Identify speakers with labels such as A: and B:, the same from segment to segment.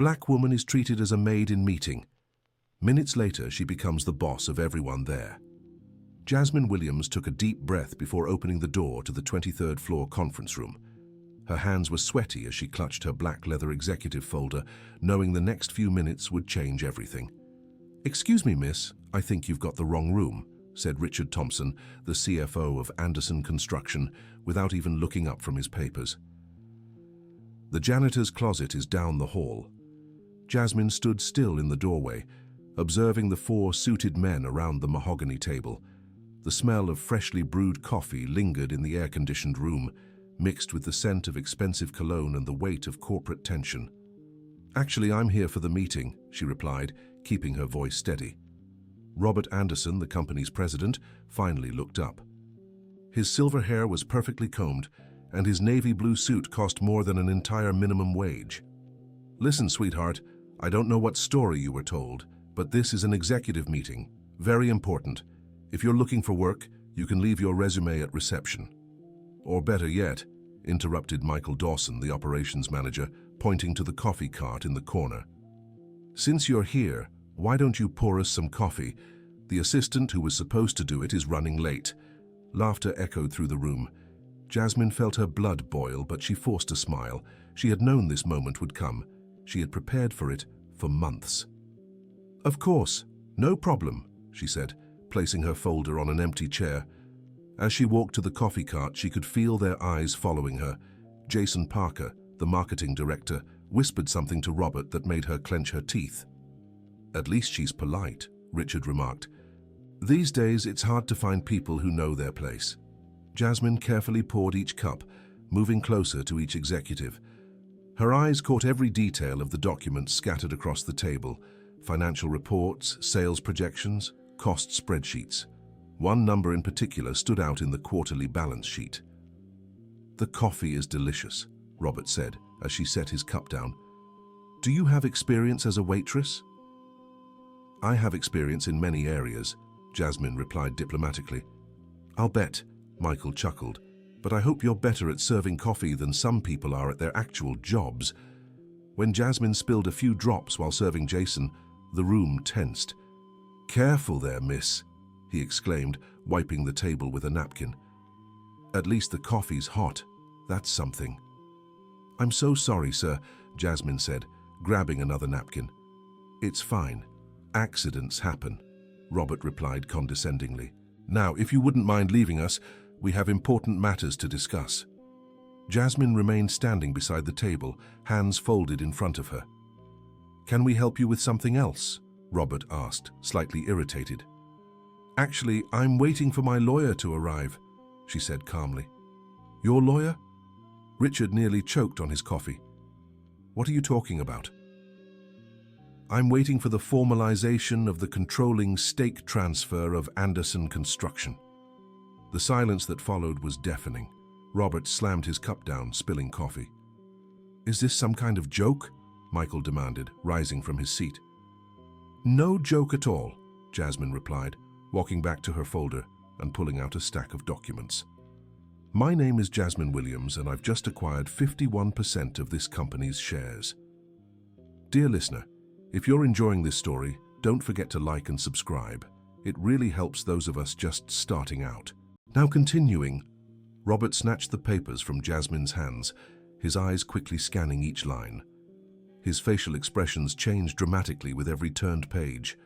A: Black woman is treated as a maid in meeting. Minutes later, she becomes the boss of everyone there. Jasmine Williams took a deep breath before opening the door to the 23rd floor conference room. Her hands were sweaty as she clutched her black leather executive folder, knowing the next few minutes would change everything. "Excuse me, miss, I think you've got the wrong room," said Richard Thompson, the CFO of Anderson Construction, without even looking up from his papers. "The janitor's closet is down the hall." Jasmine stood still in the doorway, observing the four suited men around the mahogany table. The smell of freshly brewed coffee lingered in the air-conditioned room, mixed with the scent of expensive cologne and the weight of corporate tension. "Actually, I'm here for the meeting," she replied, keeping her voice steady. Robert Anderson, the company's president, finally looked up. His silver hair was perfectly combed, and his navy blue suit cost more than an entire minimum wage. "Listen, sweetheart, I don't know what story you were told, but this is an executive meeting. Very important. If you're looking for work, you can leave your resume at reception." "Or better yet," interrupted Michael Dawson, the operations manager, pointing to the coffee cart in the corner. "Since you're here, why don't you pour us some coffee? The assistant who was supposed to do it is running late." Laughter echoed through the room. Jasmine felt her blood boil, but she forced a smile. She had known this moment would come. She had prepared for it for months. "Of course, no problem," she said, placing her folder on an empty chair. As she walked to the coffee cart, she could feel their eyes following her. Jason Parker, the marketing director, whispered something to Robert that made her clench her teeth. "At least she's polite," Richard remarked. "These days, it's hard to find people who know their place." Jasmine carefully poured each cup, moving closer to each executive. Her eyes caught every detail of the documents scattered across the table: financial reports, sales projections, cost spreadsheets. One number in particular stood out in the quarterly balance sheet. "The coffee is delicious," Robert said as she set his cup down. "Do you have experience as a waitress?" "I have experience in many areas," Jasmine replied diplomatically. "I'll bet," Michael chuckled, "but I hope you're better at serving coffee than some people are at their actual jobs." When Jasmine spilled a few drops while serving Jason, the room tensed. "Careful there, miss," he exclaimed, wiping the table with a napkin. "At least the coffee's hot. That's something." "I'm so sorry, sir," Jasmine said, grabbing another napkin. "It's fine. Accidents happen," Robert replied condescendingly. "Now, if you wouldn't mind leaving us, we have important matters to discuss." Jasmine remained standing beside the table, hands folded in front of her. "Can we help you with something else?" Robert asked, slightly irritated. "Actually, I'm waiting for my lawyer to arrive," she said calmly. "Your lawyer?" Richard nearly choked on his coffee. "What are you talking about?" "I'm waiting for the formalization of the controlling stake transfer of Anderson Construction." The silence that followed was deafening. Robert slammed his cup down, spilling coffee. "Is this some kind of joke?" Michael demanded, rising from his seat. "No joke at all," Jasmine replied, walking back to her folder and pulling out a stack of documents. "My name is Jasmine Williams, and I've just acquired 51% of this company's shares." Dear listener, if you're enjoying this story, don't forget to like and subscribe. It really helps those of us just starting out. Now continuing, Robert snatched the papers from Jasmine's hands, his eyes quickly scanning each line. His facial expressions changed dramatically with every turned page.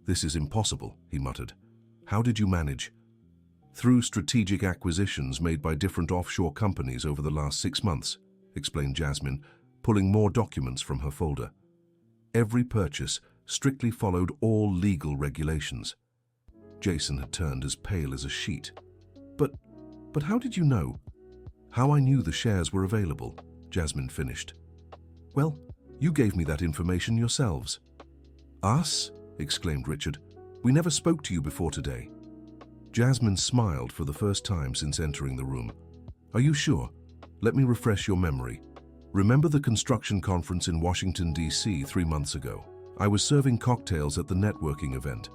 A: "This is impossible," he muttered. "How did you manage?" "Through strategic acquisitions made by different offshore companies over the last 6 months, explained Jasmine, pulling more documents from her folder. Every purchase strictly followed all legal regulations. Jason had turned as pale as a sheet. But how did you know?" "How I knew the shares were available," Jasmine finished. "Well, you gave me that information yourselves." "Us?" exclaimed Richard. "We never spoke to you before today." Jasmine smiled for the first time since entering the room. "Are you sure? Let me refresh your memory. Remember the construction conference in Washington, D.C. 3 months ago? I was serving cocktails at the networking event."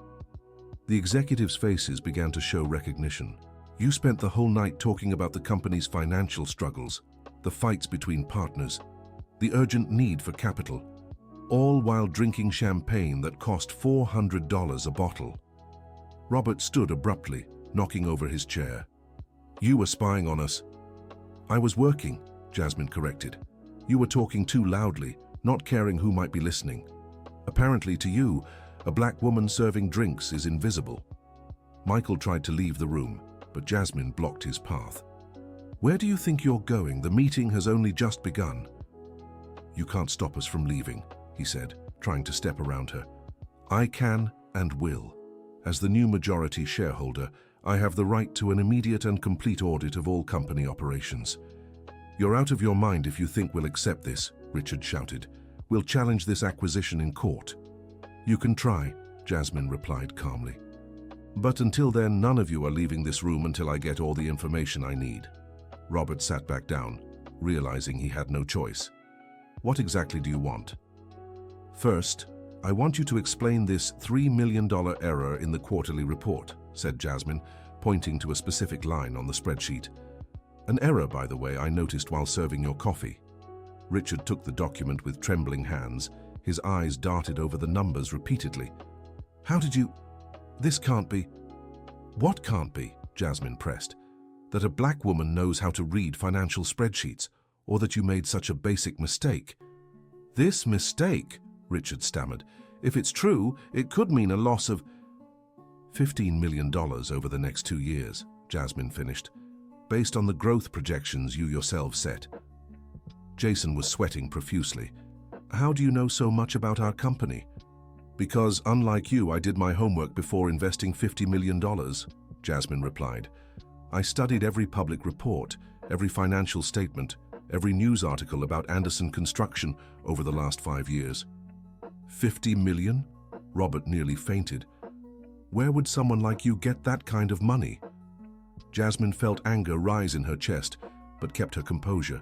A: The executives' faces began to show recognition. "You spent the whole night talking about the company's financial struggles, the fights between partners, the urgent need for capital. all while drinking champagne that cost $400 a bottle. Robert stood abruptly, knocking over his chair. "You were spying on us." "I was working," Jasmine corrected. "You were talking too loudly, not caring who might be listening. Apparently to you, a black woman serving drinks is invisible." Michael tried to leave the room, but Jasmine blocked his path. "Where do you think you're going? The meeting has only just begun." "You can't stop us from leaving," he said, trying to step around her. "I can and will. As the new majority shareholder, I have the right to an immediate and complete audit of all company operations." "You're out of your mind if you think we'll accept this," Richard shouted. "We'll challenge this acquisition in court." "You can try," Jasmine replied calmly. "But until then, none of you are leaving this room until I get all the information I need." Robert sat back down, realizing he had no choice. "What exactly do you want?" "First, I want you to explain this $3 million error in the quarterly report," said Jasmine, pointing to a specific line on the spreadsheet. "An error, by the way, I noticed while serving your coffee." Richard took the document with trembling hands. His eyes darted over the numbers repeatedly. "How did you... This can't be..." "What can't be?" Jasmine pressed. "That a black woman knows how to read financial spreadsheets, or that you made such a basic mistake." "This mistake?" Richard stammered. "If it's true, it could mean a loss of..." $15 million over the next 2 years, Jasmine finished, based on the growth projections you yourself set. Jason was sweating profusely. "How do you know so much about our company?" "Because, unlike you, I did my homework before investing $50 million, Jasmine replied. "I studied every public report, every financial statement, every news article about Anderson Construction over the last 5 years." $50 million? Robert nearly fainted. "Where would someone like you get that kind of money?" Jasmine felt anger rise in her chest, but kept her composure.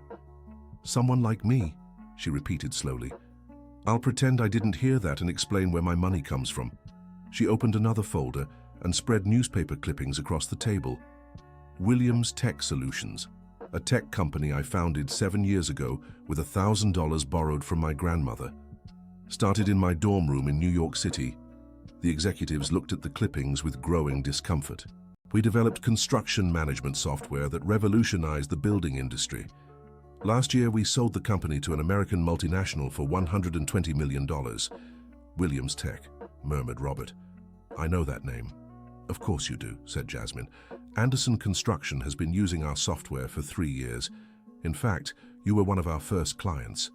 A: "Someone like me," she repeated slowly. "I'll pretend I didn't hear that and explain where my money comes from." She opened another folder and spread newspaper clippings across the table. "Williams Tech Solutions, a tech company I founded 7 years ago with $1,000 borrowed from my grandmother. Started in my dorm room in New York City." The executives looked at the clippings with growing discomfort. "We developed construction management software that revolutionized the building industry. Last year, we sold the company to an American multinational for $120 million. "Williams Tech," murmured Robert. "I know that name." "Of course you do," said Jasmine. "Anderson Construction has been using our software for 3 years. In fact, you were one of our first clients.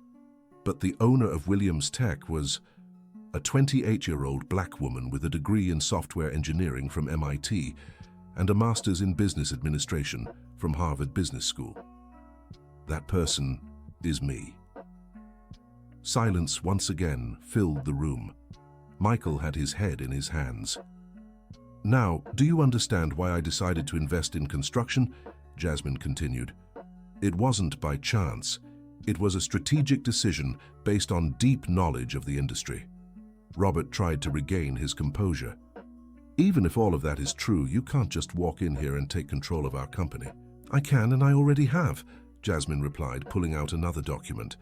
A: But the owner of Williams Tech was a 28-year-old black woman with a degree in software engineering from MIT and a master's in business administration from Harvard Business School. That person is me." Silence once again filled the room. Michael had his head in his hands. "Now, do you understand why I decided to invest in construction?" Jasmine continued. "It wasn't by chance. It was a strategic decision based on deep knowledge of the industry." Robert tried to regain his composure. "Even if all of that is true, you can't just walk in here and take control of our company." "I can, and I already have," Jasmine replied, pulling out another document.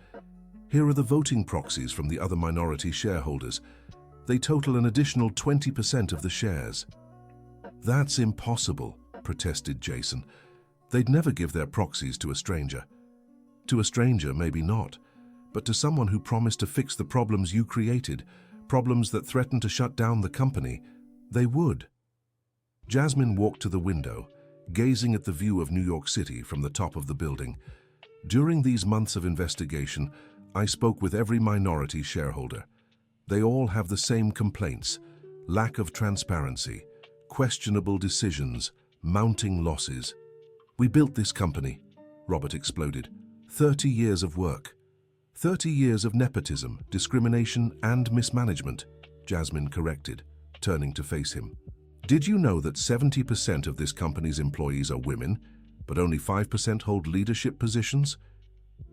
A: "Here are the voting proxies from the other minority shareholders. They total an additional 20% of the shares." "That's impossible," protested Jason. "They'd never give their proxies to a stranger." "To a stranger, maybe not, but to someone who promised to fix the problems you created, problems that threatened to shut down the company, they would." Jasmine walked to the window, gazing at the view of New York City from the top of the building. "During these months of investigation, I spoke with every minority shareholder. They all have the same complaints: lack of transparency, questionable decisions, mounting losses. We built this company," Robert exploded. 30 years of work. 30 years of nepotism, discrimination, and mismanagement, Jasmine corrected, turning to face him. "Did you know that 70% of this company's employees are women, but only 5% hold leadership positions?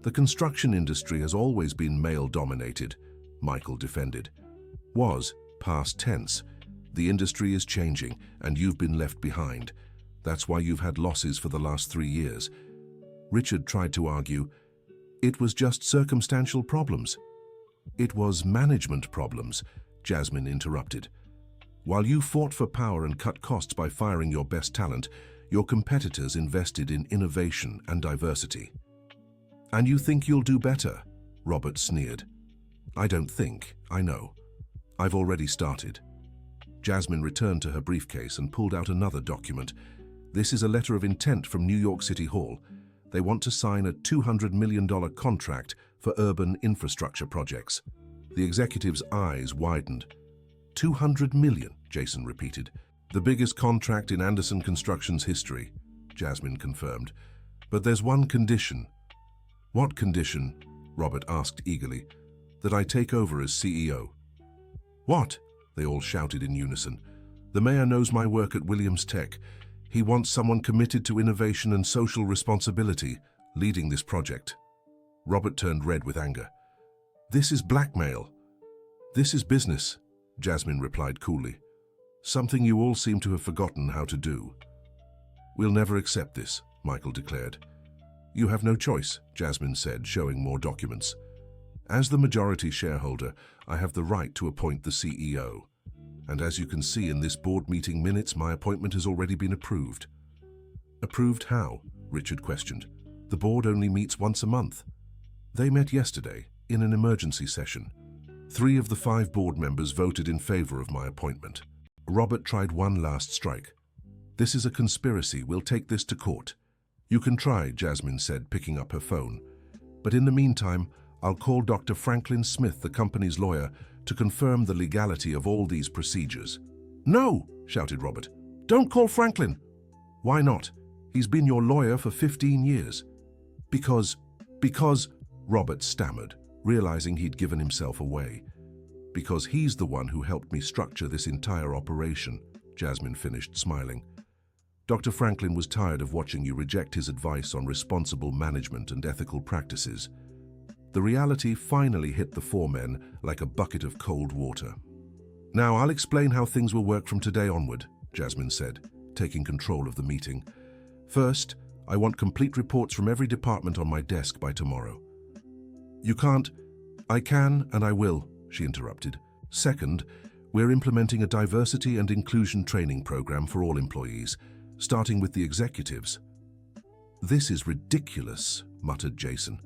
A: The construction industry has always been male-dominated," Michael defended. "Was, past tense. The industry is changing, and you've been left behind. That's why you've had losses for the last 3 years." Richard tried to argue, "It was just circumstantial problems." It was management problems, Jasmine interrupted. While you fought for power and cut costs by firing your best talent, your competitors invested in innovation and diversity. And you think you'll do better? Robert sneered. I don't think, I know. I've already started. Jasmine returned to her briefcase and pulled out another document. This is a letter of intent from New York City Hall. They want to sign a $200 million contract for urban infrastructure projects. The executive's eyes widened. 200 million, Jason repeated. The biggest contract in Anderson Construction's history, Jasmine confirmed. But there's one condition. What condition? Robert asked eagerly. That I take over as CEO. What? They all shouted in unison. The mayor knows my work at Williams Tech. He wants someone committed to innovation and social responsibility, leading this project. Robert turned red with anger. This is blackmail. This is business, Jasmine replied coolly. Something you all seem to have forgotten how to do. We'll never accept this, Michael declared. You have no choice, Jasmine said, showing more documents. As the majority shareholder, I have the right to appoint the CEO. And as you can see in this board meeting minutes, my appointment has already been approved. Approved how? Richard questioned. The board only meets once a month. They met yesterday, in an emergency session. 3 of the 5 board members voted in favor of my appointment. Robert tried one last strike. This is a conspiracy. We'll take this to court. You can try, Jasmine said, picking up her phone. But in the meantime, I'll call Dr. Franklin Smith, the company's lawyer, to confirm the legality of all these procedures. No, shouted Robert. Don't call Franklin. Why not? He's been your lawyer for 15 years. Because, Robert stammered, realizing he'd given himself away. Because he's the one who helped me structure this entire operation, Jasmine finished, smiling. Dr. Franklin was tired of watching you reject his advice on responsible management and ethical practices. The reality finally hit the 4 men like a bucket of cold water. Now I'll explain how things will work from today onward, Jasmine said, taking control of the meeting. First, I want complete reports from every department on my desk by tomorrow. You can't. I can and I will, she interrupted. Second, we're implementing a diversity and inclusion training program for all employees, starting with the executives. This is ridiculous, muttered Jason.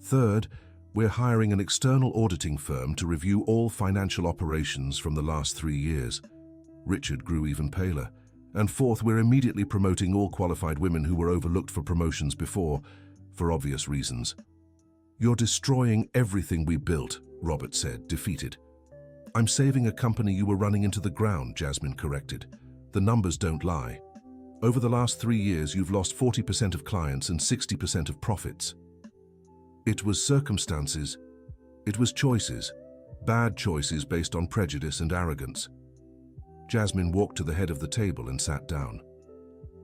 A: Third, we're hiring an external auditing firm to review all financial operations from the last 3 years. Richard grew even paler. And fourth, we're immediately promoting all qualified women who were overlooked for promotions before, for obvious reasons. You're destroying everything we built, Robert said, defeated. I'm saving a company you were running into the ground, Jasmine corrected. The numbers don't lie. Over the last 3 years, you've lost 40% of clients and 60% of profits. It was circumstances. It was choices. Bad choices based on prejudice and arrogance. Jasmine walked to the head of the table and sat down.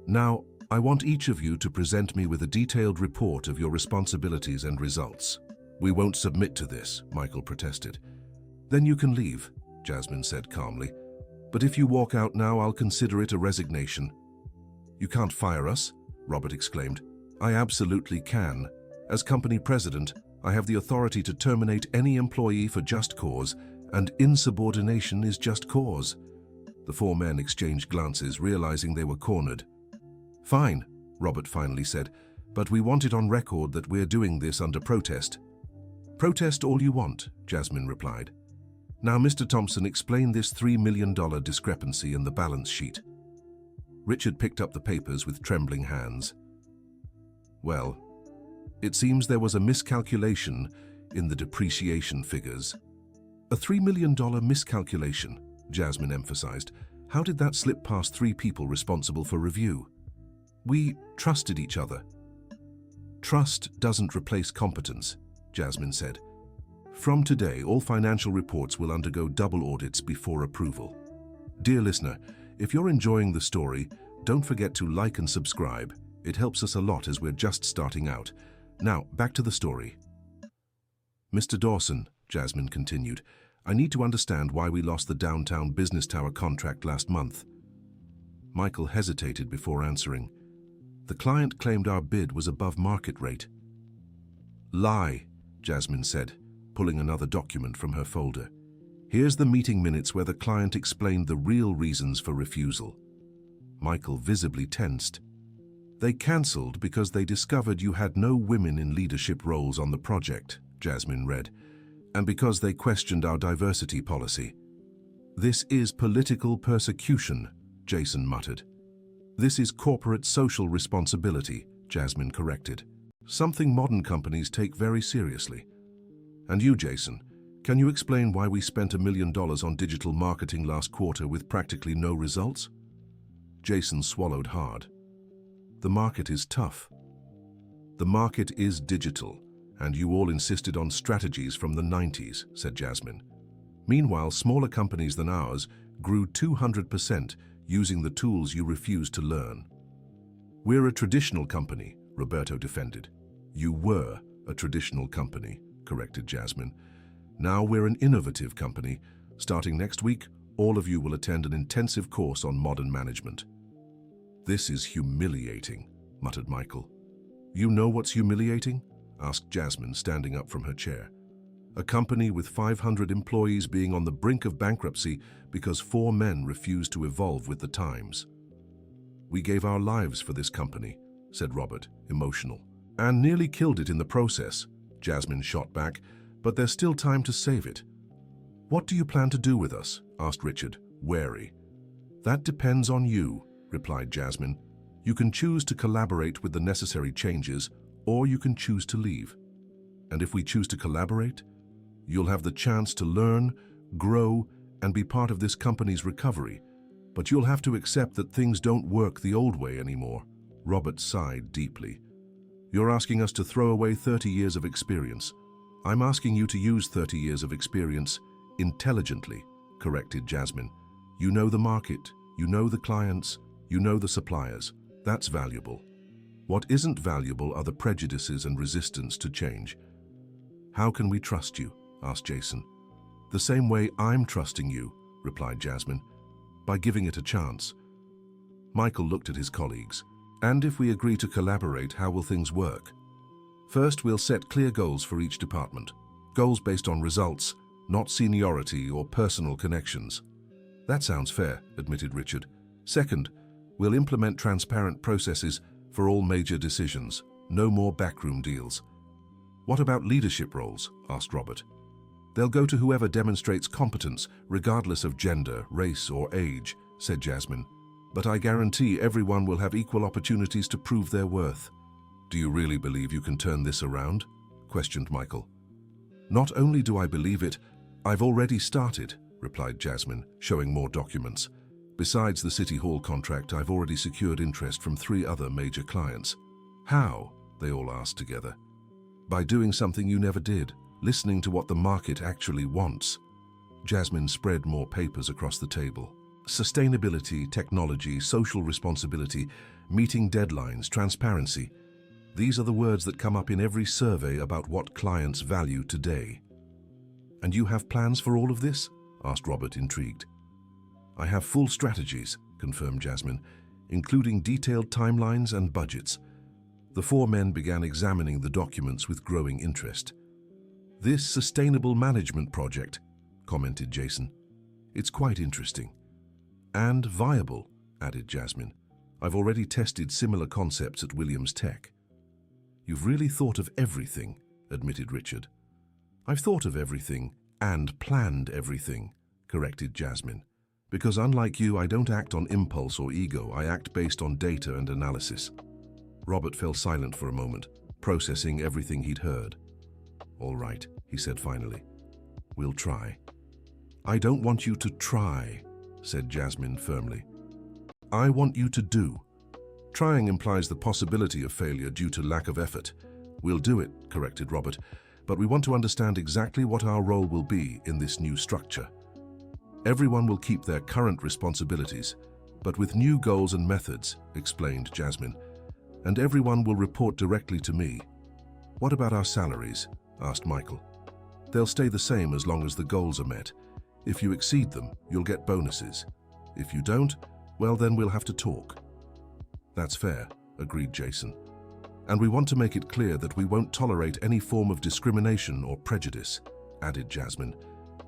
A: Now, I want each of you to present me with a detailed report of your responsibilities and results. We won't submit to this, Michael protested. Then you can leave, Jasmine said calmly. But if you walk out now, I'll consider it a resignation. You can't fire us, Robert exclaimed. I absolutely can. As company president, I have the authority to terminate any employee for just cause, and insubordination is just cause. The 4 men exchanged glances, realizing they were cornered. Fine, Robert finally said, but we want it on record that we're doing this under protest. Protest all you want, Jasmine replied. Now, Mr. Thompson, explain this $3 million discrepancy in the balance sheet. Richard picked up the papers with trembling hands. Well, it seems there was a miscalculation in the depreciation figures. A $3 million miscalculation, Jasmine emphasized. How did that slip past 3 people responsible for review? We trusted each other. Trust doesn't replace competence, Jasmine said. From today, all financial reports will undergo double audits before approval. Dear listener, if you're enjoying the story, don't forget to like and subscribe. It helps us a lot as we're just starting out. Now, back to the story. Mr. Dawson, Jasmine continued, I need to understand why we lost the downtown business tower contract last month. Michael hesitated before answering. The client claimed our bid was above market rate. Lie, Jasmine said. pulling another document from her folder. "Here's the meeting minutes where the client explained the real reasons for refusal." Michael visibly tensed. "They cancelled because they discovered you had no women in leadership roles on the project," Jasmine read, "and because they questioned our diversity policy." "This is political persecution," Jason muttered. "This is corporate social responsibility," Jasmine corrected. "Something modern companies take very seriously." "And you, Jason, can you explain why we spent $1 million on digital marketing last quarter with practically no results?" Jason swallowed hard. "The market is tough. The market is digital, and you all insisted on strategies from the 90s, said Jasmine. Meanwhile, smaller companies than ours grew 200% using the tools you refused to learn. "We're a traditional company," Roberto defended. "You were a traditional company," corrected Jasmine. "Now we're an innovative company. Starting next week, all of you will attend an intensive course on modern management." "This is humiliating," muttered Michael. "You know what's humiliating?" asked Jasmine, standing up from her chair. "A company with 500 employees being on the brink of bankruptcy because 4 men refused to evolve with the times." "We gave our lives for this company," said Robert, emotional. "And nearly killed it in the process," Jasmine shot back, "but there's still time to save it." "What do you plan to do with us?" asked Richard, wary. "That depends on you," replied Jasmine. "You can choose to collaborate with the necessary changes, or you can choose to leave. And if we choose to collaborate, you'll have the chance to learn, grow, and be part of this company's recovery. But you'll have to accept that things don't work the old way anymore." Robert sighed deeply. "You're asking us to throw away 30 years of experience. I'm asking you to use 30 years of experience intelligently," corrected Jasmine. "You know the market, you know the clients, you know the suppliers. That's valuable. What isn't valuable are the prejudices and resistance to change." "How can we trust you?" asked Jason. "The same way I'm trusting you," replied Jasmine, "by giving it a chance." Michael looked at his colleagues. "And if we agree to collaborate, how will things work?" "First, we'll set clear goals for each department. Goals based on results, not seniority or personal connections." "That sounds fair," admitted Richard. "Second, we'll implement transparent processes for all major decisions. No more backroom deals." "What about leadership roles?" asked Robert. "They'll go to whoever demonstrates competence, regardless of gender, race, or age," said Jasmine. "But I guarantee everyone will have equal opportunities to prove their worth." "Do you really believe you can turn this around?" questioned Michael. "Not only do I believe it, I've already started," replied Jasmine, showing more documents. "Besides the City Hall contract, I've already secured interest from 3 other major clients." "How?" they all asked together. "By doing something you never did, listening to what the market actually wants." Jasmine spread more papers across the table. Sustainability, technology, social responsibility, meeting deadlines, transparency. These are the words that come up in every survey about what clients value today. "And you have plans for all of this?" asked Robert, intrigued. "I have full strategies," confirmed Jasmine, "including detailed timelines and budgets." The 4 men began examining the documents with growing interest. "This sustainable management project," commented Jason. "It's quite interesting." "And viable," added Jasmine. "I've already tested similar concepts at Williams Tech." "You've really thought of everything," admitted Richard. "I've thought of everything and planned everything," corrected Jasmine. "Because unlike you, I don't act on impulse or ego, I act based on data and analysis." Robert fell silent for a moment, processing everything he'd heard. "All right," he said finally. "We'll try." "I don't want you to try," said Jasmine firmly. "I want you to do. Trying implies the possibility of failure due to lack of effort." "We'll do it," corrected Robert, "but we want to understand exactly what our role will be in this new structure." "Everyone will keep their current responsibilities, but with new goals and methods," explained Jasmine. "And everyone will report directly to me." "What about our salaries?" asked Michael. "They'll stay the same as long as the goals are met. If you exceed them, you'll get bonuses. If you don't, well then we'll have to talk." "That's fair," agreed Jason. "And we want to make it clear that we won't tolerate any form of discrimination or prejudice." added Jasmine.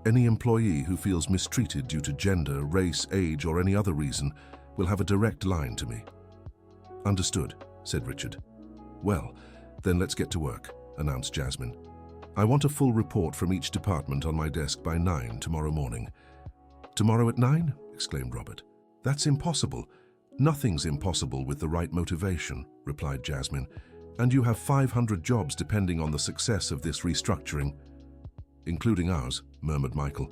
A: Any employee who feels mistreated due to gender, race, age, or any other reason will have a direct line to me. Understood, said Richard. Well, then let's get to work, announced Jasmine. I want a full report from each department on my desk by 9 tomorrow morning. Tomorrow at 9? Exclaimed Robert. That's impossible. Nothing's impossible with the right motivation, replied Jasmine. And you have 500 jobs depending on the success of this restructuring. Including ours, murmured Michael.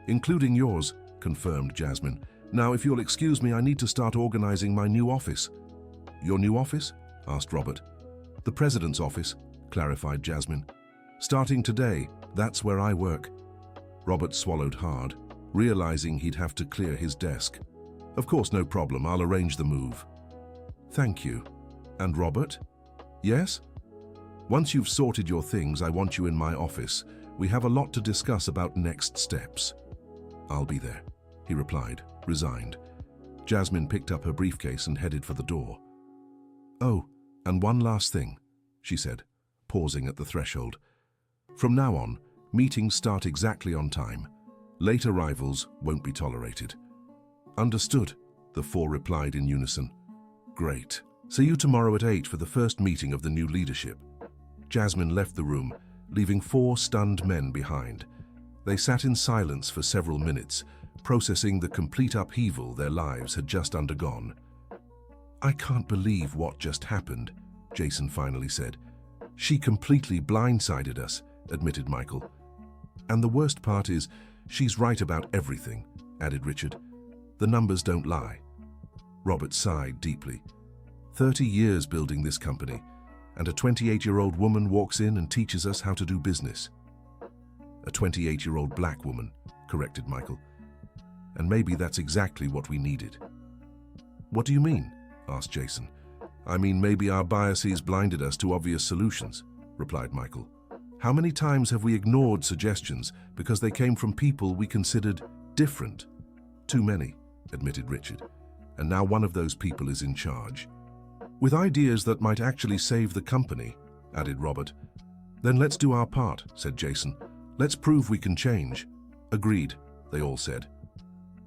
A: Including yours, confirmed Jasmine. Now, if you'll excuse me, I need to start organizing my new office. Your new office? Asked Robert. The president's office, clarified Jasmine. Starting today, that's where I work. Robert swallowed hard, realizing he'd have to clear his desk. Of course, no problem. I'll arrange the move. Thank you. And Robert? Yes? Once you've sorted your things, I want you in my office. We have a lot to discuss about next steps. I'll be there, he replied, resigned. Jasmine picked up her briefcase and headed for the door. Oh, and one last thing, she said, pausing at the threshold. From now on, meetings start exactly on time. Late arrivals won't be tolerated. Understood, the four replied in unison. Great. See you tomorrow at 8 for the first meeting of the new leadership. Jasmine left the room, leaving 4 stunned men behind. They sat in silence for several minutes, processing the complete upheaval their lives had just undergone. I can't believe what just happened, Jason finally said. She completely blindsided us, admitted Michael. And the worst part is, she's right about everything, added Richard. The numbers don't lie. Robert sighed deeply. 30 years building this company, and a 28-year-old woman walks in and teaches us how to do business. A 28-year-old black woman, corrected Michael. And maybe that's exactly what we needed. What do you mean? Asked Jason. I mean, maybe our biases blinded us to obvious solutions, replied Michael. How many times have we ignored suggestions because they came from people we considered different? Too many, admitted Richard. And now one of those people is in charge. With ideas that might actually save the company, added Robert. Then let's do our part, said Jason. Let's prove we can change. Agreed, they all said.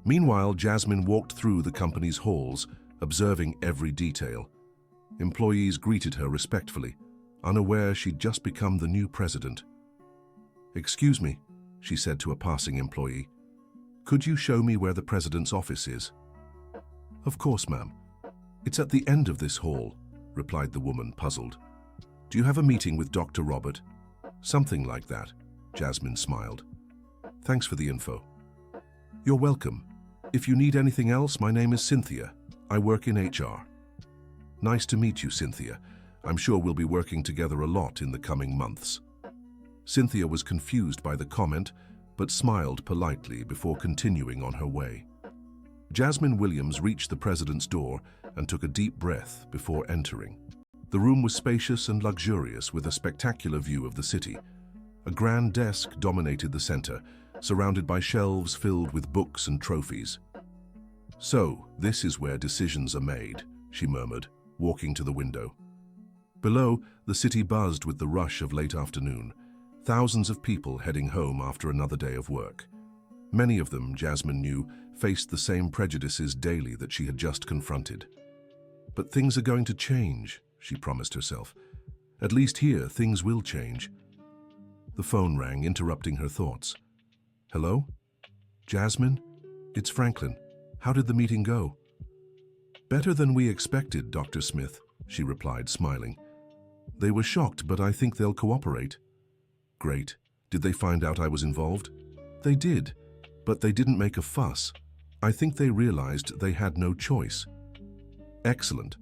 A: Meanwhile, Jasmine walked through the company's halls, observing every detail. Employees greeted her respectfully, unaware she'd just become the new president. Excuse me, she said to a passing employee. Could you show me where the president's office is? Of course, ma'am. It's at the end of this hall, replied the woman, puzzled. Do you have a meeting with Dr. Robert? Something like that, Jasmine smiled. Thanks for the info. You're welcome. If you need anything else, my name is Cynthia. I work in HR. Nice to meet you, Cynthia. I'm sure we'll be working together a lot in the coming months. Cynthia was confused by the comment, but smiled politely before continuing on her way. Jasmine Williams reached the president's door and took a deep breath before entering. The room was spacious and luxurious with a spectacular view of the city. A grand desk dominated the center, surrounded by shelves filled with books and trophies. So, this is where decisions are made, she murmured, walking to the window. Below, the city buzzed with the rush of late afternoon, thousands of people heading home after another day of work. Many of them, Jasmine knew, faced the same prejudices daily that she had just confronted. But things are going to change, she promised herself. At least here, things will change. The phone rang, interrupting her thoughts. Hello? Jasmine? It's Franklin. How did the meeting go? Better than we expected, Dr. Smith, she replied, smiling. They were shocked, but I think they'll cooperate. Great. Did they find out I was involved? They did, but they didn't make a fuss. I think they realized they had no choice. Excellent.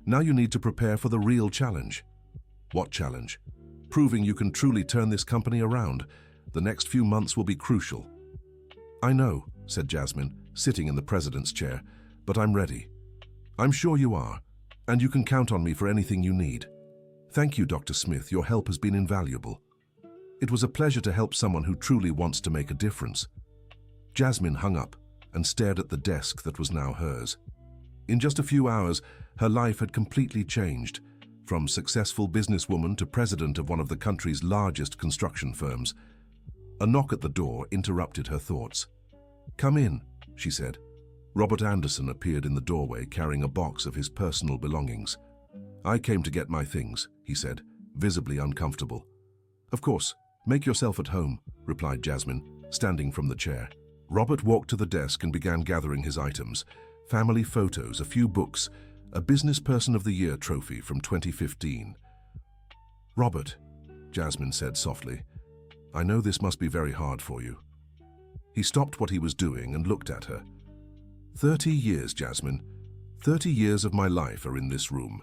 A: Now you need to prepare for the real challenge. What challenge? Proving you can truly turn this company around. The next few months will be crucial. I know, said Jasmine, sitting in the president's chair, but I'm ready. I'm sure you are, and you can count on me for anything you need. Thank you, Dr. Smith. Your help has been invaluable. It was a pleasure to help someone who truly wants to make a difference. Jasmine hung up and stared at the desk that was now hers. In just a few hours, her life had completely changed, from successful businesswoman to president of one of the country's largest construction firms. A knock at the door interrupted her thoughts. "Come in," she said. Robert Anderson appeared in the doorway carrying a box of his personal belongings. "I came to get my things," he said, visibly uncomfortable. "Of course, make yourself at home," replied Jasmine, standing from the chair. Robert walked to the desk and began gathering his items: family photos, a few books, a Business Person of the Year trophy from 2015. "Robert," Jasmine said softly, "I know this must be very hard for you." He stopped what he was doing and looked at her. 30 years, Jasmine. 30 years of my life are in this room."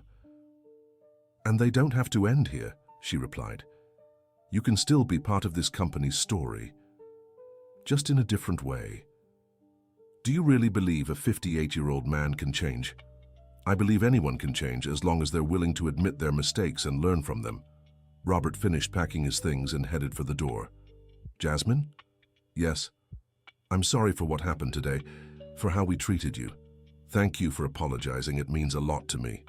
A: "And they don't have to end here," she replied. "You can still be part of this company's story, just in a different way." "Do you really believe a 58-year-old man can change?" "I believe anyone can change as long as they're willing to admit their mistakes and learn from them." Robert finished packing his things and headed for the door. "Jasmine?" "Yes. I'm sorry for what happened today, for how we treated you. Thank you for apologizing. It means a lot to me.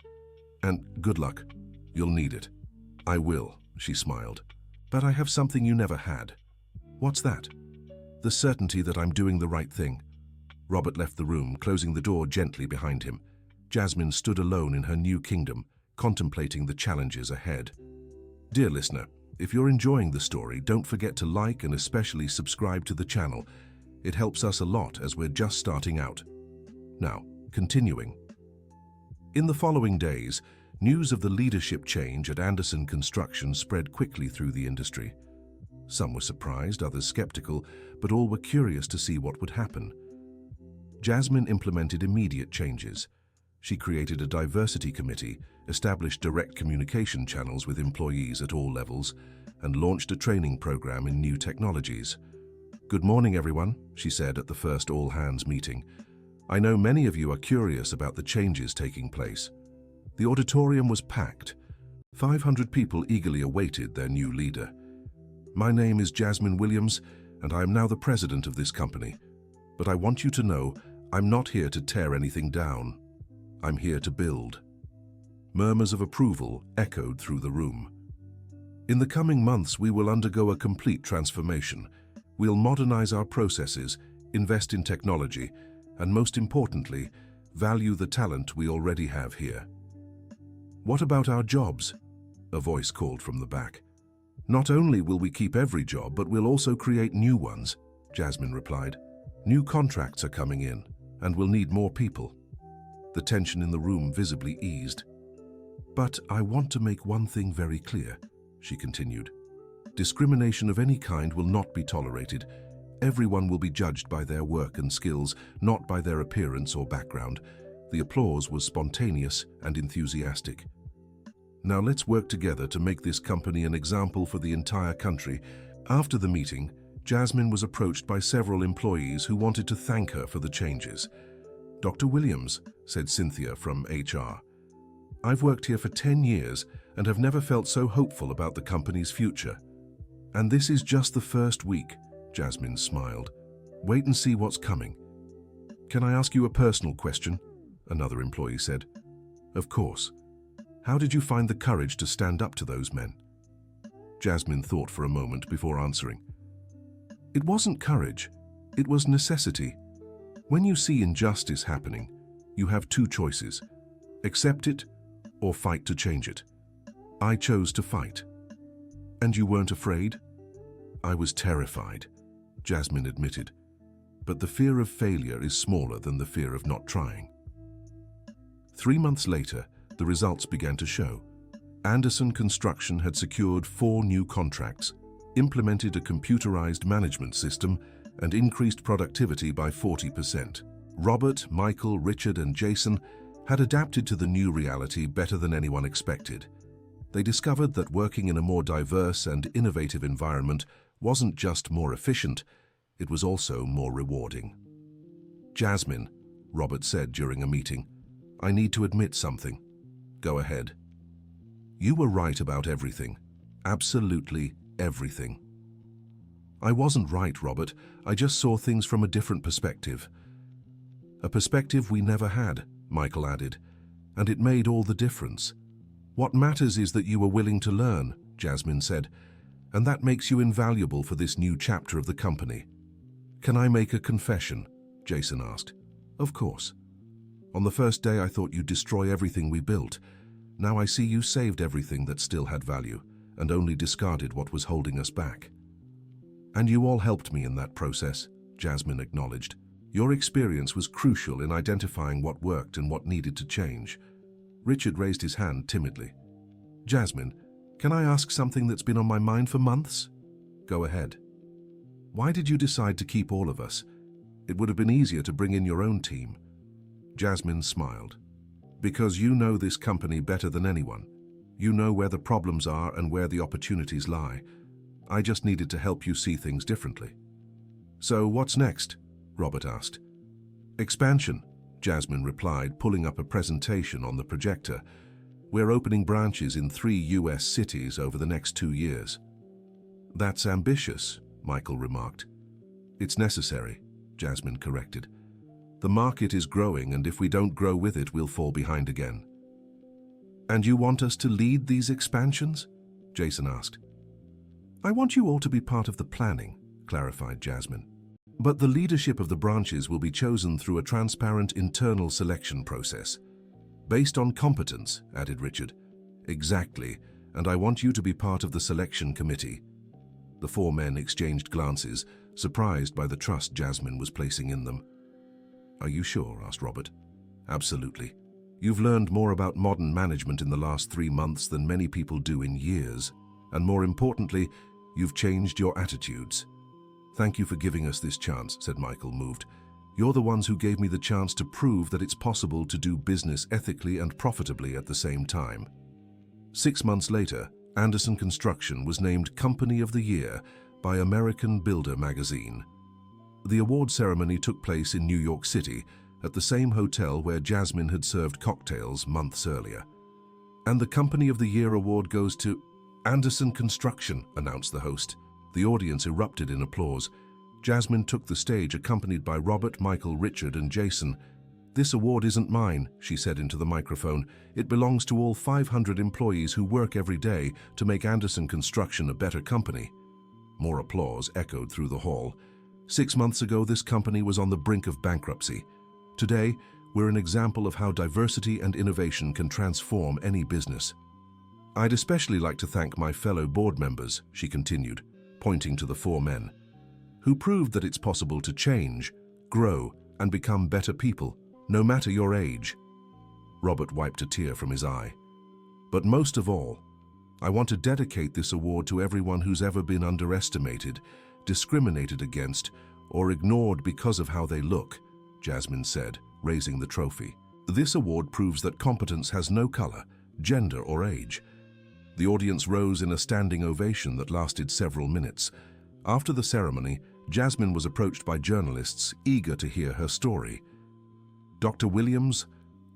A: And good luck. You'll need it." "I will," she smiled. "But I have something you never had." "What's that?" "The certainty that I'm doing the right thing." Robert left the room, closing the door gently behind him. Jasmine stood alone in her new kingdom, contemplating the challenges ahead. Dear listener, if you're enjoying the story, don't forget to like and especially subscribe to the channel. It helps us a lot as we're just starting out. Now, continuing. In the following days, news of the leadership change at Anderson Construction spread quickly through the industry. Some were surprised, others skeptical, but all were curious to see what would happen. Jasmine implemented immediate changes. She created a diversity committee, established direct communication channels with employees at all levels, and launched a training program in new technologies. "Good morning, everyone," she said at the first all-hands meeting. "I know many of you are curious about the changes taking place." The auditorium was packed. 500 people eagerly awaited their new leader. "My name is Jasmine Williams, and I am now the president of this company. But I want you to know I'm not here to tear anything down. I'm here to build." Murmurs of approval echoed through the room. "In the coming months, we will undergo a complete transformation. We'll modernize our processes, invest in technology, and most importantly, value the talent we already have here." "What about our jobs?" a voice called from the back. "Not only will we keep every job, but we'll also create new ones," Jasmine replied. "New contracts are coming in, and we'll need more people." The tension in the room visibly eased. "But I want to make one thing very clear," she continued. "Discrimination of any kind will not be tolerated. Everyone will be judged by their work and skills, not by their appearance or background." The applause was spontaneous and enthusiastic. "Now let's work together to make this company an example for the entire country." After the meeting, Jasmine was approached by several employees who wanted to thank her for the changes. "Dr. Williams," said Cynthia from HR, "I've worked here for 10 years and have never felt so hopeful about the company's future." "And this is just the first week," Jasmine smiled. "Wait and see what's coming." "Can I ask you a personal question?" another employee said. "Of course. How did you find the courage to stand up to those men?" Jasmine thought for a moment before answering. "It wasn't courage, it was necessity. When you see injustice happening, you have two choices: accept it or fight to change it. I chose to fight." "And you weren't afraid?" "I was terrified," Jasmine admitted. "But the fear of failure is smaller than the fear of not trying." 3 months later, the results began to show. Anderson Construction had secured 4 new contracts, implemented a computerized management system, and increased productivity by 40%. Robert, Michael, Richard, and Jason had adapted to the new reality better than anyone expected. They discovered that working in a more diverse and innovative environment wasn't just more efficient, it was also more rewarding. "Jasmine," Robert said during a meeting, "I need to admit something." "Go ahead." "You were right about everything. Absolutely everything." "I wasn't right, Robert. I just saw things from a different perspective." "A perspective we never had," Michael added, "and it made all the difference." "What matters is that you were willing to learn," Jasmine said. and that makes you invaluable for this new chapter of the company. Can I make a confession? Jason asked. Of course. On the first day I thought you'd destroy everything we built. Now I see you saved everything that still had value and only discarded what was holding us back. And you all helped me in that process, Jasmine acknowledged. Your experience was crucial in identifying what worked and what needed to change. Richard raised his hand timidly. Jasmine, can I ask something that's been on my mind for months? Go ahead. Why did you decide to keep all of us? It would have been easier to bring in your own team. Jasmine smiled. Because you know this company better than anyone. You know where the problems are and where the opportunities lie. I just needed to help you see things differently. So what's next? Robert asked. Expansion, Jasmine replied, pulling up a presentation on the projector. We're opening branches in 3 US cities over the next 2 years. That's ambitious, Michael remarked. It's necessary, Jasmine corrected. The market is growing, and if we don't grow with it, we'll fall behind again. And you want us to lead these expansions? Jason asked. I want you all to be part of the planning, clarified Jasmine. But the leadership of the branches will be chosen through a transparent internal selection process. Based on competence, added Richard. Exactly, and I want you to be part of the selection committee. The 4 men exchanged glances, surprised by the trust Jasmine was placing in them. Are you sure? Asked Robert. Absolutely. You've learned more about modern management in the last 3 months than many people do in years, and more importantly, you've changed your attitudes. Thank you for giving us this chance, said Michael, moved. You're the ones who gave me the chance to prove that it's possible to do business ethically and profitably at the same time. 6 months later, Anderson Construction was named Company of the Year by American Builder magazine. The award ceremony took place in New York City, at the same hotel where Jasmine had served cocktails months earlier. And the Company of the Year award goes to Anderson Construction, announced the host. The audience erupted in applause. Jasmine took the stage accompanied by Robert, Michael, Richard, and Jason. This award isn't mine, she said into the microphone. It belongs to all 500 employees who work every day to make Anderson Construction a better company. More applause echoed through the hall. 6 months ago, this company was on the brink of bankruptcy. Today, we're an example of how diversity and innovation can transform any business. I'd especially like to thank my fellow board members, she continued, pointing to the 4 men, who proved that it's possible to change, grow, and become better people, no matter your age. Robert wiped a tear from his eye. But most of all, I want to dedicate this award to everyone who's ever been underestimated, discriminated against, or ignored because of how they look, Jasmine said, raising the trophy. This award proves that competence has no color, gender, or age. The audience rose in a standing ovation that lasted several minutes. After the ceremony, Jasmine was approached by journalists eager to hear her story. Dr. Williams,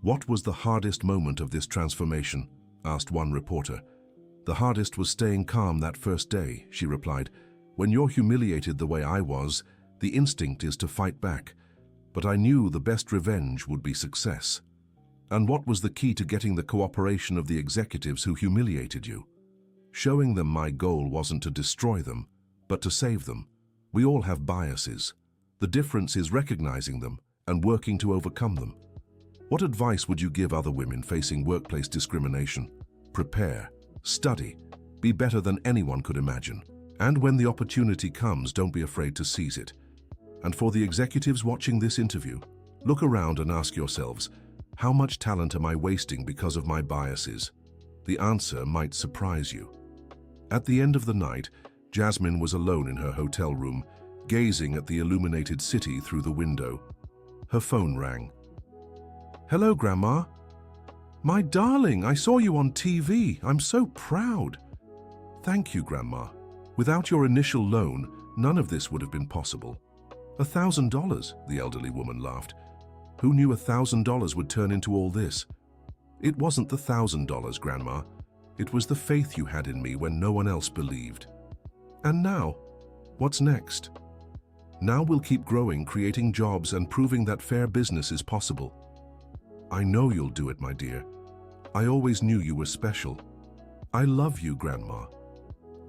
A: what was the hardest moment of this transformation? Asked one reporter. The hardest was staying calm that first day, she replied. When you're humiliated the way I was, the instinct is to fight back. But I knew the best revenge would be success. And what was the key to getting the cooperation of the executives who humiliated you? Showing them my goal wasn't to destroy them, but to save them. We all have biases. The difference is recognizing them and working to overcome them. What advice would you give other women facing workplace discrimination? Prepare, study, be better than anyone could imagine. And when the opportunity comes, don't be afraid to seize it. And for the executives watching this interview, look around and ask yourselves, how much talent am I wasting because of my biases? The answer might surprise you. At the end of the night, Jasmine was alone in her hotel room, gazing at the illuminated city through the window. Her phone rang. Hello, Grandma. My darling, I saw you on TV. I'm so proud. Thank you, Grandma. Without your initial loan, none of this would have been possible. $1,000, the elderly woman laughed. Who knew $1,000 would turn into all this? It wasn't the $1,000, Grandma. It was the faith you had in me when no one else believed. And now, what's next? Now we'll keep growing, creating jobs and proving that fair business is possible. I know you'll do it, my dear. I always knew you were special. I love you, Grandma.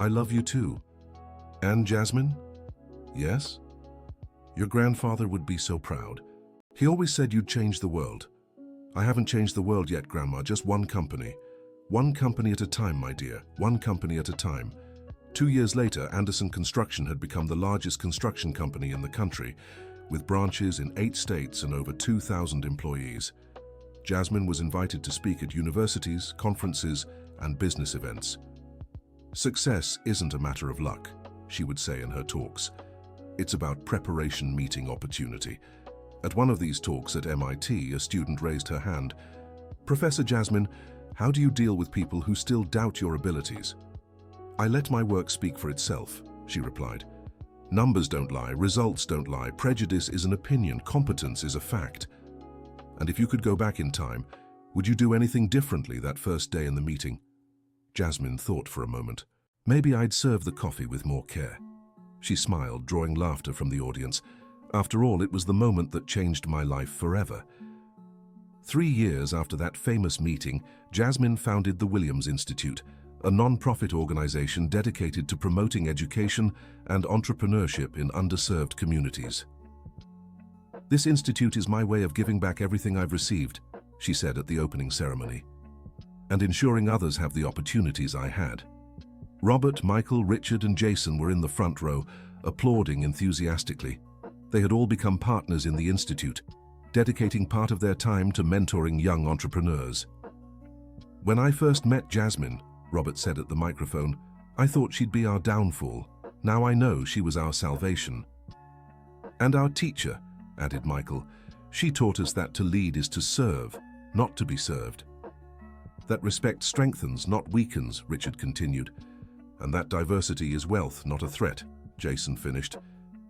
A: I love you too. And Jasmine? Yes? Your grandfather would be so proud. He always said you'd change the world. I haven't changed the world yet, Grandma, just one company. One company at a time, my dear, one company at a time. 2 years later, Anderson Construction had become the largest construction company in the country, with branches in 8 states and over 2,000 employees. Jasmine was invited to speak at universities, conferences, and business events. Success isn't a matter of luck, she would say in her talks. It's about preparation meeting opportunity. At one of these talks at MIT, a student raised her hand. Professor Jasmine, how do you deal with people who still doubt your abilities? I let my work speak for itself, she replied. Numbers don't lie, results don't lie, prejudice is an opinion, competence is a fact. And if you could go back in time, would you do anything differently that first day in the meeting? Jasmine thought for a moment. Maybe I'd serve the coffee with more care. She smiled, drawing laughter from the audience. After all, it was the moment that changed my life forever. 3 years after that famous meeting, Jasmine founded the Williams Institute, a non-profit organization dedicated to promoting education and entrepreneurship in underserved communities. This institute is my way of giving back everything I've received, she said at the opening ceremony, and ensuring others have the opportunities I had. Robert, Michael, Richard, and Jason were in the front row, applauding enthusiastically. They had all become partners in the institute, dedicating part of their time to mentoring young entrepreneurs. When I first met Jasmine, Robert said at the microphone, I thought she'd be our downfall. Now I know she was our salvation. And our teacher, added Michael, she taught us that to lead is to serve, not to be served. That respect strengthens, not weakens, Richard continued. And that diversity is wealth, not a threat, Jason finished.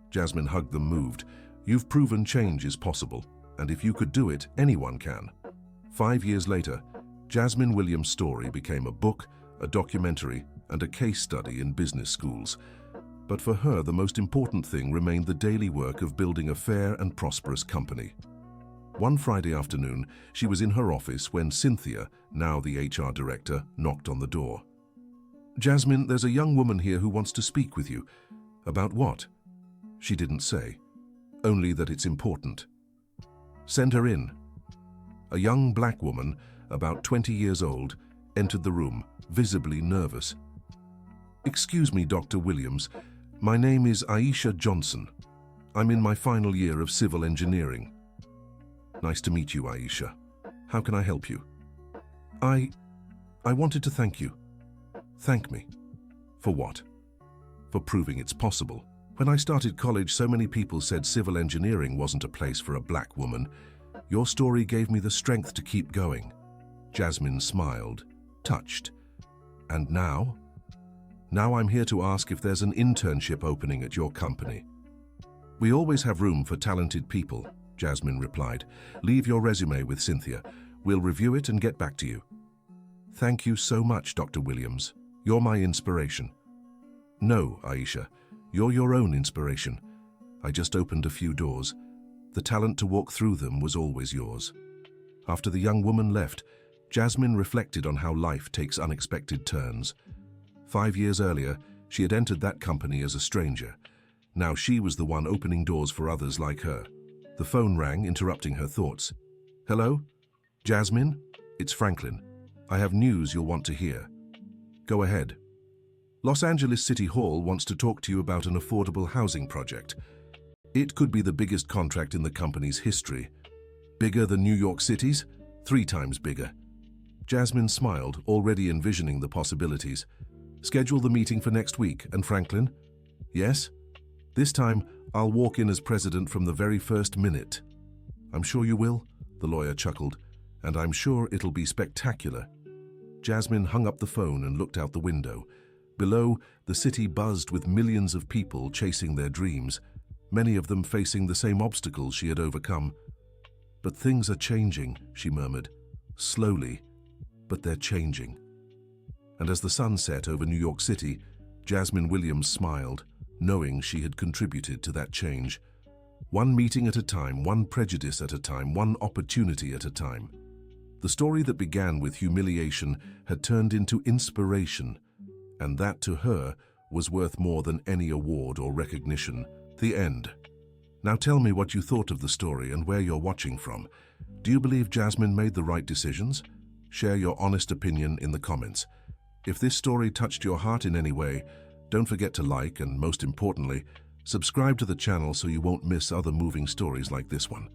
A: Jasmine hugged them, moved. You've proven change is possible, and if you could do it, anyone can. 5 years later, Jasmine Williams' story became a book, a documentary, and a case study in business schools. But for her, the most important thing remained the daily work of building a fair and prosperous company. One Friday afternoon, she was in her office when Cynthia, now the HR director, knocked on the door. Jasmine, there's a young woman here who wants to speak with you. About what? She didn't say, only that it's important. Send her in. A young black woman, about 20 years old, entered the room, visibly nervous. Excuse me, Dr. Williams. My name is Aisha Johnson. I'm in my final year of civil engineering. Nice to meet you, Aisha. How can I help you? I wanted to thank you. Thank me. For what? For proving it's possible. When I started college, so many people said civil engineering wasn't a place for a black woman. Your story gave me the strength to keep going. Jasmine smiled, touched. And now? Now I'm here to ask if there's an internship opening at your company. We always have room for talented people, Jasmine replied. Leave your resume with Cynthia. We'll review it and get back to you. Thank you so much, Dr. Williams. You're my inspiration. No, Aisha. You're your own inspiration. I just opened a few doors. The talent to walk through them was always yours. After the young woman left, Jasmine reflected on how life takes unexpected turns. 5 years earlier, she had entered that company as a stranger. Now she was the one opening doors for others like her. The phone rang, interrupting her thoughts. Hello? Jasmine? It's Franklin. I have news you'll want to hear. Go ahead. Los Angeles City Hall wants to talk to you about an affordable housing project. It could be the biggest contract in the company's history. Bigger than New York City's? 3 times bigger. Jasmine smiled, already envisioning the possibilities. Schedule the meeting for next week, and Franklin? Yes? This time, I'll walk in as president from the very first minute. I'm sure you will, the lawyer chuckled, and I'm sure it'll be spectacular. Jasmine hung up the phone and looked out the window. Below, the city buzzed with millions of people chasing their dreams, many of them facing the same obstacles she had overcome. But things are changing, she murmured. Slowly, but they're changing. And as the sun set over New York City, Jasmine Williams smiled, knowing she had contributed to that change. One meeting at a time, one prejudice at a time, one opportunity at a time. The story that began with humiliation had turned into inspiration, and that to her was worth more than any award or recognition. The end. Now tell me what you thought of the story and where you're watching from. Do you believe Jasmine made the right decisions? Share your honest opinion in the comments. If this story touched your heart in any way, don't forget to like and, most importantly, subscribe to the channel so you won't miss other moving stories like this one.